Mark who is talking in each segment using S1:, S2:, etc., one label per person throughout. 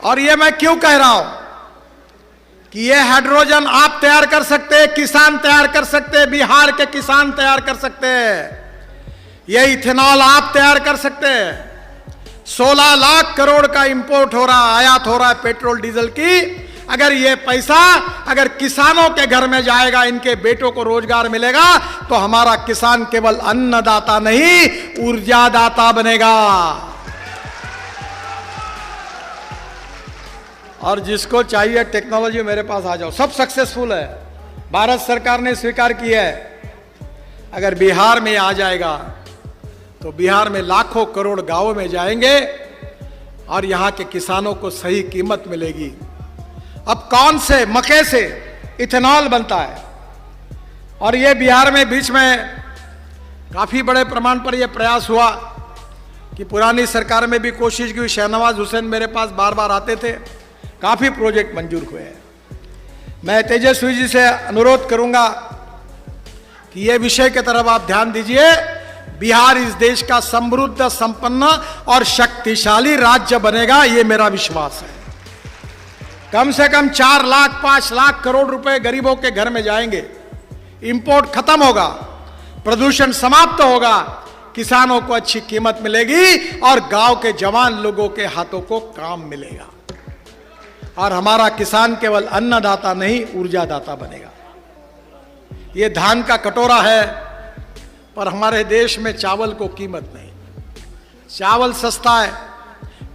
S1: और ये मैं क्यों कह रहा हूं कि ये हाइड्रोजन आप तैयार कर सकते हैं, किसान तैयार कर सकते हैं, बिहार के किसान तैयार कर सकते हैं। ये इथेनॉल आप तैयार कर सकते हैं। 16 लाख करोड़ का इंपोर्ट हो रहा, आयात हो रहा है पेट्रोल डीजल की। अगर ये पैसा अगर किसानों के घर में जाएगा, इनके बेटों को रोजगार मिलेगा, तो हमारा किसान केवल अन्नदाता नहीं, ऊर्जादाता बनेगा। और जिसको चाहिए टेक्नोलॉजी मेरे पास आ जाओ, सब सक्सेसफुल है। भारत सरकार ने स्वीकार किया है, अगर बिहार में आ जाएगा तो बिहार में लाखों करोड़ गांवों में जाएंगे और यहां के किसानों को सही कीमत मिलेगी। अब कौन से मक्के से इथेनॉल बनता है, और ये बिहार में बीच में काफी बड़े प्रमाण पर यह प्रयास हुआ कि पुरानी सरकार में भी कोशिश की। शहनवाज हुसैन मेरे पास बार बार आते थे, काफी प्रोजेक्ट मंजूर हुए हैं। मैं तेजस्वी जी से अनुरोध करूंगा कि यह विषय की तरफ आप ध्यान दीजिए। बिहार इस देश का समृद्ध, संपन्न और शक्तिशाली राज्य बनेगा, यह मेरा विश्वास है। कम से कम 4 लाख 5 लाख करोड़ रुपए गरीबों के घर में जाएंगे। इंपोर्ट खत्म होगा, प्रदूषण समाप्त होगा, किसानों को अच्छी कीमत मिलेगी और गांव के जवान लोगों के हाथों को काम मिलेगा। और हमारा किसान केवल अन्नदाता नहीं, ऊर्जादाता बनेगा। यह धान का कटोरा है, पर हमारे देश में चावल को कीमत नहीं। चावल सस्ता है,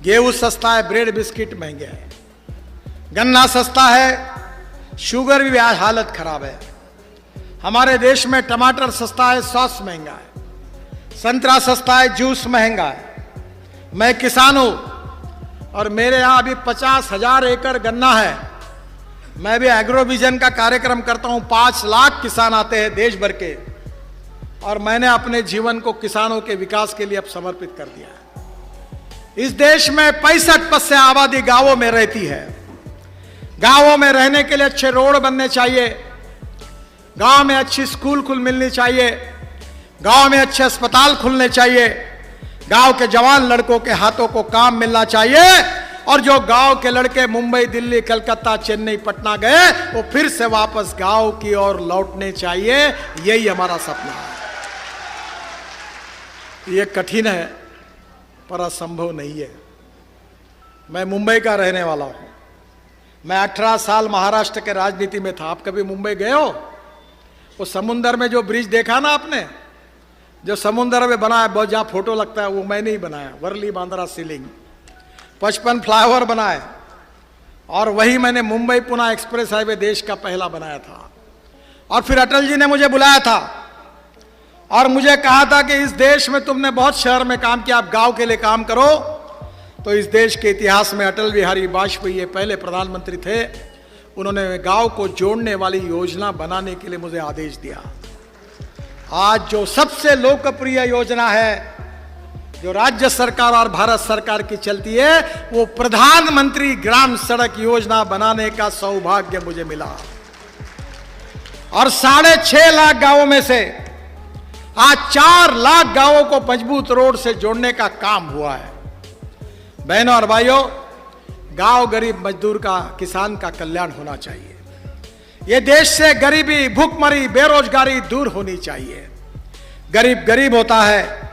S1: गेहूं सस्ता है, ब्रेड बिस्किट महंगे हैं, गन्ना सस्ता है, शुगर भी हालत खराब है। हमारे देश में टमाटर सस्ता है, सॉस महंगा है, संतरा सस्ता है, जूस महंगा है। मैं किसान हूं और मेरे यहां अभी 50,000 एकड़ गन्ना है। मैं भी एग्रो विजन का कार्यक्रम करता हूं, 5 लाख किसान आते हैं देश भर के, और मैंने अपने जीवन को किसानों के विकास के लिए अब समर्पित कर दिया है। इस देश में 65% आबादी गांवों में रहती है। गांवों में रहने के लिए अच्छे रोड बनने चाहिए, गांव में अच्छी स्कूल मिलनी चाहिए, गांव में अच्छे अस्पताल खुलने चाहिए, गांव के जवान लड़कों के हाथों को काम मिलना चाहिए, और जो गांव के लड़के मुंबई, दिल्ली, कलकत्ता, चेन्नई, पटना गए, वो फिर से वापस गांव की ओर लौटने चाहिए। यही हमारा सपना है। ये कठिन है पर असंभव नहीं है। मैं मुंबई का रहने वाला हूं। मैं 18 साल महाराष्ट्र के राजनीति में था। आप कभी मुंबई गए हो? वो समुंदर में जो ब्रिज देखा ना आपने, जो समुंदर में बना है, बहुत जहां फोटो लगता है, वो मैंने ही बनाया। वर्ली बांद्रा सीलिंग 55 फ्लाईओवर बनाए, और वही मैंने मुंबई पुणे एक्सप्रेस हाईवे देश का पहला बनाया था। और फिर अटल जी ने मुझे बुलाया था और मुझे कहा था कि इस देश में तुमने बहुत शहर में काम किया, आप गांव के लिए काम करो। तो इस देश के इतिहास में अटल बिहारी वाजपेयी पहले प्रधानमंत्री थे। उन्होंने गांव को जोड़ने वाली योजना बनाने के लिए मुझे आदेश दिया। आज जो सबसे लोकप्रिय योजना है, जो राज्य सरकार और भारत सरकार की चलती है, वो प्रधानमंत्री ग्राम सड़क योजना बनाने का सौभाग्य मुझे मिला। और 6.5 लाख गांवों में से आज 4 लाख गांवों को मजबूत रोड से जोड़ने का काम हुआ है। बहनों और भाइयों, गांव गरीब मजदूर का, किसान का कल्याण होना चाहिए। यह देश से गरीबी, भूखमरी, बेरोजगारी दूर होनी चाहिए। गरीब गरीब होता है,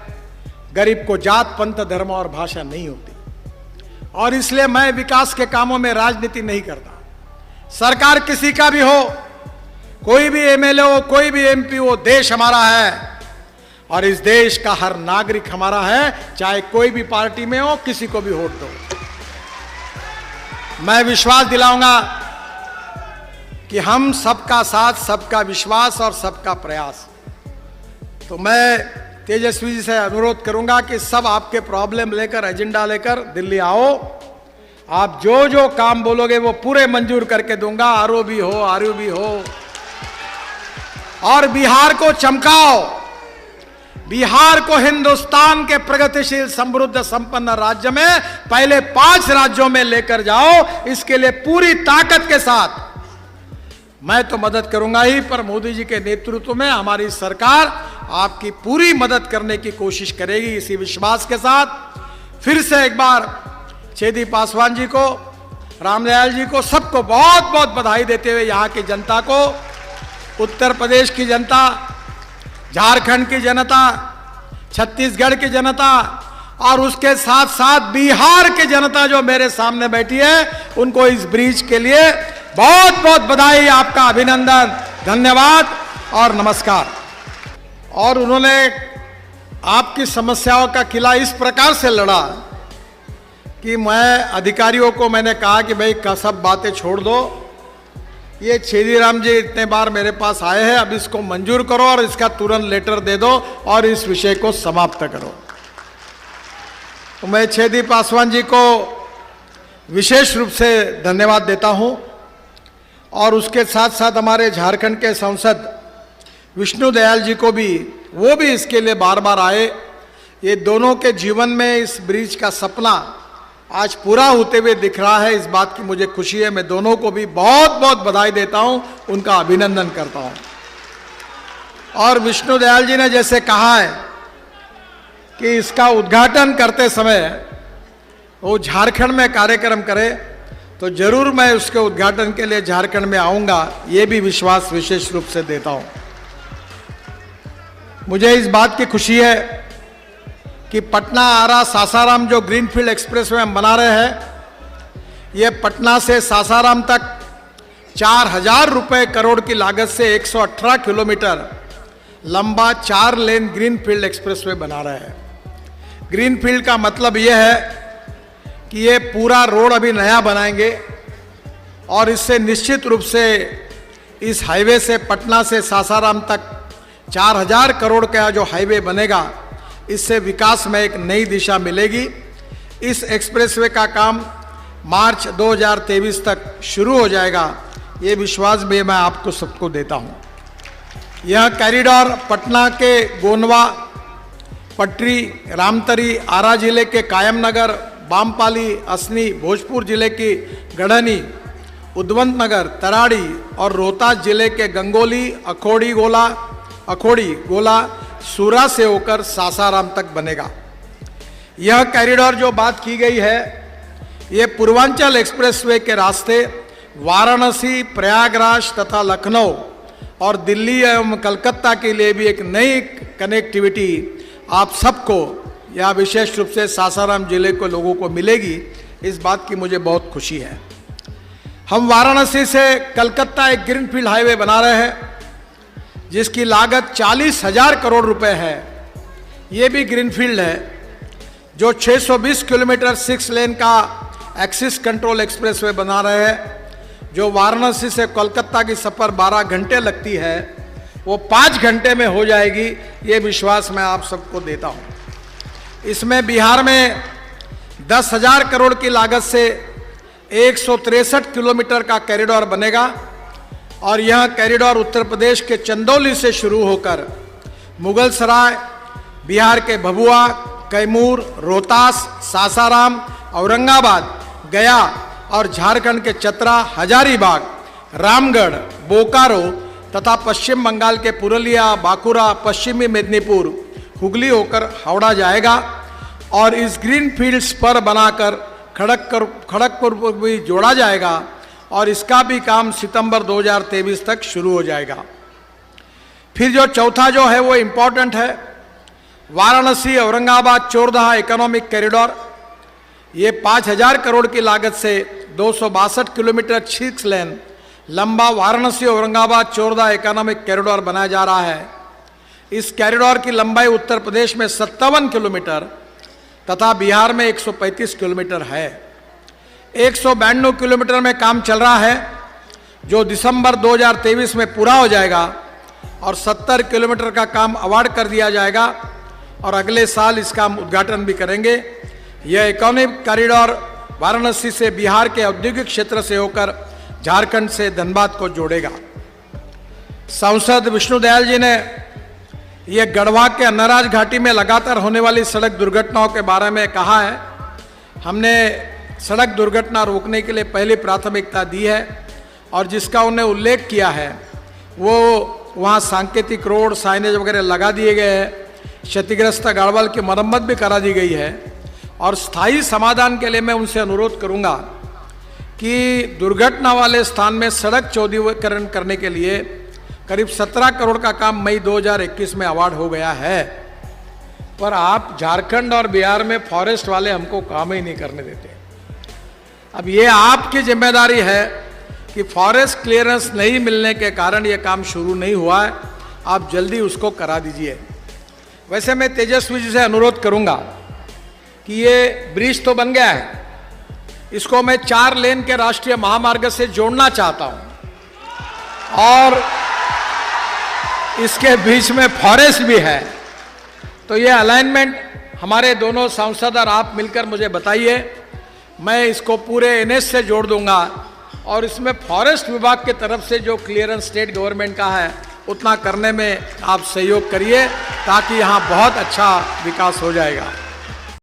S1: गरीब को जात, पंथ, धर्म और भाषा नहीं होती। और इसलिए मैं विकास के कामों में राजनीति नहीं करता। सरकार किसी का भी हो, कोई भी एमएलए हो, कोई भी एमपी हो, देश हमारा है और इस देश का हर नागरिक हमारा है, चाहे कोई भी पार्टी में हो, किसी को भी वोट दो। मैं विश्वास दिलाऊंगा कि हम सबका साथ, सबका विश्वास और सबका प्रयास। तो मैं तेजस्वी जी से अनुरोध करूंगा कि सब आपके प्रॉब्लम लेकर, एजेंडा लेकर दिल्ली आओ। आप जो जो काम बोलोगे वो पूरे मंजूर करके दूंगा। आरओ भी हो, आरयू भी हो, और बिहार को चमकाओ। बिहार को हिंदुस्तान के प्रगतिशील, समृद्ध, संपन्न राज्य में पहले 5 राज्यों में लेकर जाओ। इसके लिए पूरी ताकत के साथ मैं तो मदद करूंगा ही, पर मोदी जी के नेतृत्व में हमारी सरकार आपकी पूरी मदद करने की कोशिश करेगी। इसी विश्वास के साथ फिर से एक बार छेदी पासवान जी को रामदयाल जी को, सबको बहुत बहुत बधाई देते हुए यहाँ की जनता को, उत्तर प्रदेश की जनता, झारखंड की जनता, छत्तीसगढ़ की जनता और उसके साथ साथ बिहार की जनता जो मेरे सामने बैठी है, उनको इस ब्रिज के लिए बहुत बहुत बधाई, आपका अभिनंदन, धन्यवाद और नमस्कार। और उन्होंने आपकी समस्याओं का किला इस प्रकार से लड़ा कि मैं अधिकारियों को मैंने कहा कि भाई का सब बातें छोड़ दो, ये छेदीराम जी इतने बार मेरे पास आए हैं, अब इसको मंजूर करो और इसका तुरंत लेटर दे दो और इस विषय को समाप्त करो। तो मैं छेदी पासवान जी को विशेष रूप से धन्यवाद देता हूं और उसके साथ साथ हमारे झारखंड के सांसद विष्णु दयाल जी को भी, वो भी इसके लिए बार बार आए। ये दोनों के जीवन में इस ब्रिज का सपना आज पूरा होते हुए दिख रहा है, इस बात की मुझे खुशी है। मैं दोनों को भी बहुत बहुत बधाई देता हूं, उनका अभिनंदन करता हूं। और विष्णु दयाल जी ने जैसे कहा है कि इसका उद्घाटन करते समय वो झारखंड में कार्यक्रम करे, तो जरूर मैं उसके उद्घाटन के लिए झारखंड में आऊंगा, ये भी विश्वास विशेष रूप से देता हूं। मुझे इस बात की खुशी है कि पटना आरा सासाराम जो ग्रीनफील्ड एक्सप्रेसवे हम बना रहे हैं, ये पटना से सासाराम तक 4000 रुपए करोड़ की लागत से 118 किलोमीटर लंबा 4 लेन ग्रीनफील्ड एक्सप्रेसवे बना रहे हैं। ग्रीनफील्ड का मतलब ये है कि ये पूरा रोड अभी नया बनाएंगे और इससे निश्चित रूप से इस हाईवे से पटना से सासाराम तक 4000 करोड़ का जो हाईवे बनेगा, इससे विकास में एक नई दिशा मिलेगी। इस एक्सप्रेसवे का काम मार्च 2023 तक शुरू हो जाएगा, ये विश्वास भी मैं आपको सबको देता हूँ। यह कॉरिडोर पटना के गोनवा, पटरी, रामतरी, आरा जिले के कायमनगर, बामपाली, असनी, भोजपुर जिले की गढ़नी, उद्वंत नगर, तराड़ी और रोहतास जिले के गंगोली, अखोड़ी गोला, सूरा से होकर सासाराम तक बनेगा। यह कॉरिडोर जो बात की गई है, ये पूर्वांचल एक्सप्रेसवे के रास्ते वाराणसी, प्रयागराज तथा लखनऊ और दिल्ली एवं कलकत्ता के लिए भी एक नई कनेक्टिविटी आप सबको या विशेष रूप से सासाराम जिले के लोगों को मिलेगी, इस बात की मुझे बहुत खुशी है। हम वाराणसी से कलकत्ता एक ग्रीनफील्ड हाईवे बना रहे हैं जिसकी लागत 40,000 करोड़ रुपए है। ये भी ग्रीनफील्ड है, जो 620 किलोमीटर 6 लेन का एक्सिस कंट्रोल एक्सप्रेसवे बना रहे हैं, जो वाराणसी से कोलकाता की सफ़र 12 घंटे लगती है, वो 5 घंटे में हो जाएगी, ये विश्वास मैं आप सबको देता हूँ। इसमें बिहार में 10,000 करोड़ की लागत से 163 किलोमीटर का कॉरिडोर बनेगा और यह कॉरिडोर उत्तर प्रदेश के चंदौली से शुरू होकर मुगल सराय, बिहार के भभुआ, कैमूर, रोहतास, सासाराम, औरंगाबाद, गया और झारखंड के चतरा, हजारीबाग, रामगढ़, बोकारो तथा पश्चिम बंगाल के पुरुलिया, बांकुरा, पश्चिमी मेदिनीपुर, हुगली होकर हावड़ा जाएगा और इस ग्रीन फील्ड्स पर बनाकर खड़गपुर को भी जोड़ा जाएगा और इसका भी काम सितंबर 2023 तक शुरू हो जाएगा। फिर जो चौथा जो है वो इम्पोर्टेंट है, वाराणसी औरंगाबाद चोरदहा इकोनॉमिक कॉरिडोर। ये 5,000 करोड़ की लागत से 262 किलोमीटर 6 लेन लंबा वाराणसी औरंगाबाद चोरदहा इकोनॉमिक कॉरिडोर बनाया जा रहा है। इस कॉरिडोर की लंबाई उत्तर प्रदेश में 57 किलोमीटर तथा बिहार में 135 किलोमीटर है। 192 किलोमीटर में काम चल रहा है, जो दिसंबर 2023 में पूरा हो जाएगा और 70 किलोमीटर का काम अवार्ड कर दिया जाएगा और अगले साल इसका उद्घाटन भी करेंगे। यह इकोनॉमिक कॉरिडोर वाराणसी से बिहार के औद्योगिक क्षेत्र से होकर झारखंड से धनबाद को जोड़ेगा। सांसद विष्णु दयाल जी ने यह गढ़वा के अन्नराज घाटी में लगातार होने वाली सड़क दुर्घटनाओं के बारे में कहा है। हमने सड़क दुर्घटना रोकने के लिए पहली प्राथमिकता दी है और जिसका उन्हें उल्लेख किया है वो वहाँ सांकेतिक रोड, साइनेज वगैरह लगा दिए गए हैं, क्षतिग्रस्त गाड़वल की मरम्मत भी करा दी गई है और स्थायी समाधान के लिए मैं उनसे अनुरोध करूंगा कि दुर्घटना वाले स्थान में सड़क चौड़ीकरण करने के लिए करीब 17 करोड़ का काम मई 2021 में अवार्ड हो गया है, पर आप झारखंड और बिहार में फॉरेस्ट वाले हमको काम ही नहीं करने देते। अब ये आपकी जिम्मेदारी है कि फॉरेस्ट क्लियरेंस नहीं मिलने के कारण ये काम शुरू नहीं हुआ है, आप जल्दी उसको करा दीजिए। वैसे मैं तेजस्वी जी से अनुरोध करूंगा कि ये ब्रिज तो बन गया है, इसको मैं 4 लेन के राष्ट्रीय महामार्ग से जोड़ना चाहता हूं और इसके बीच में फॉरेस्ट भी है, तो ये अलाइनमेंट हमारे दोनों सांसद और आप मिलकर मुझे बताइए, मैं इसको पूरे एनएच से जोड़ दूंगा और इसमें फॉरेस्ट विभाग की तरफ से जो क्लियरेंस स्टेट गवर्नमेंट का है उतना करने में आप सहयोग करिए ताकि यहाँ बहुत अच्छा विकास हो जाएगा।